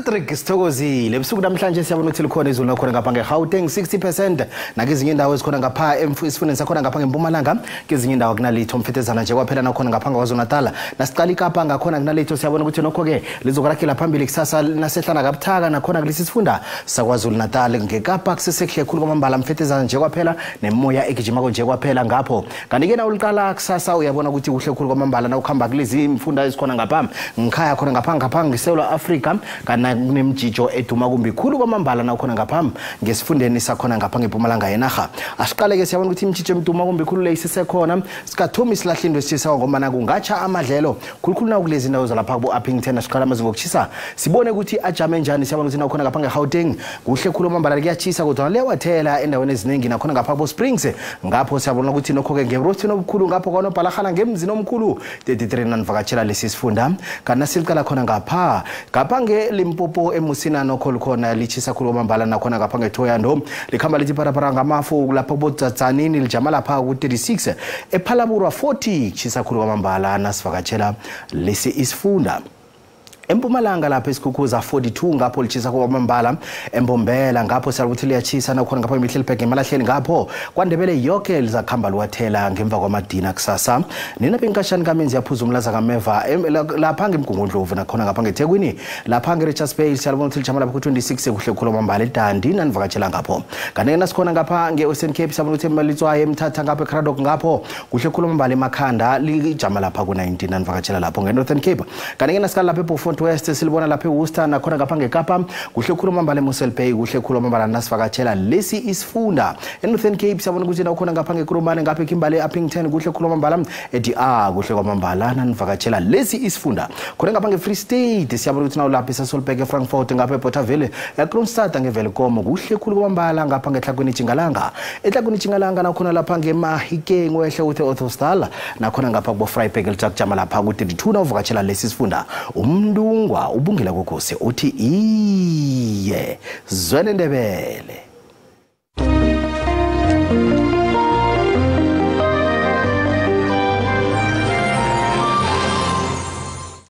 Patrick sithokozile ebusuku namhlanje siyabona ukuthi likhona izulu nakhona ngapha ngeGauteng 60% nakezinye indawo ezikhona ngapha esifundeni sakhona ngapha ngeMpumalanga kezinye indawo kunalitho umfetezana nje kwaphela nakhona ngapha kwaZulu-Natal nasiqala iKapa ngakhona kunalitho siyabona ukuthi nokho ke lizokurakela phambili kusasa nasehlana kabuthaka nakhona kulesi sifunda saKwaZulu-Natal ngeKapa kusesehle khulu kwamambala umfetezana nje kwaphela nemoya egijima konje kwaphela ngapho kanti ke na uliqala kusasa uyabona ukuthi kuhle khulu kwamambala na ukhamba kulezi imfunda ezikhona ngapha ngikhaya khona ngapha ngeSouth Africa kana kunemjijo eduma kumbi khulu kwamambala na khona ngapha ngesifundeni sakhona ngapha ngeMpumalanga yenaga asiqale ke siyabona ukuthi imjijo eduma kumbi khulu leyisesekhona sikathomi silahlindwe sisisa ngomana kungatsha amadlelo khulukhulu na kulezi ndawo zalapha ku Uppington asiqala amazingo okuchisa sibone ukuthi ajame njani siyabona ukuthi na khona ngapha ngeGauteng kuhle khulu kwamambala kuyachisa kodwa lewathela endaweni eziningi nakhona ngapha ku Springs ngapho siyabona ukuthi nokho ke ngeRothino obukhulu ngapho kwana balahana ngemzini omkhulu 33 nanivakatshela lesi sifunda kana siqala khona ngapha ngeLimpopo emusina nokho likhona lichisa khulu kwamambala nakhona ngapha ngeThoyando likhamba lithi parapara ngamafu lapha bodzatsanini lijama lapha ku 36 ePhalaburwa 40 chisa khulu kwamambala nasivakatshela lesi isifunda eMpumalanga lapha esikhukhuza 42 ngapho lichisa kwamambala eMbombela ngapho siyakuthi liyachisa nakhona ngapha eMihlelbhek emalahleni ngapho kwaNdebele yonke lizakhamba liwathela ngemva kwamadina kusasa nina benkashani kamenzi yaphuza umlaza kameva lapha ngeMgungundlovu nakhona ngapha ngeThekwini lapha ngeRichards Bay siyabona ukuthi lijama lapha ku 26 kuhle khulu kwamambala eDandi nanivakatshela ngapho kanti nasikhona ngapha ngeWestern Cape siyabona ukuthi eMalitswayo eMthatha ngapha eCraddock ngapho kuhle khulu kwamambala eMakhanda lijama lapha ku 19 nanivakatshela lapho ngeNorthern Cape kanti nasikhala lapha eBophont West silibona lapha eWorcester nakhona ngapha ngeKapa kuhle khulu kwamambala eMussel Bay kuhle khulu kwamambala nasivakatshela lesi isifunda eNorthern Cape siyabona ukuthi nakhona ngapha ngeKurumane ngapha eKimberley Uppington kuhle khulu kwamambala eDR kuhle kwamambala nanivakatshela lesi isifunda khona ngapha ngeFree State siyabona ukuthi nawulapha eSasolburg eFrankfurt ngapha eBothaville eKroonstad ngeVelkom kuhle khulu kwamambala ngapha ngeTlhagwini Jingalanga eTlhagwini Jingalanga nakhona lapha ngeMahikeng wehle uthi Othostal nakhona ngapha kuBofryburg lijakujama lapha ku 32 nawuvakatshela lesi isifunda umndungwa ubungela kokose uthi iye zwene Ndebele.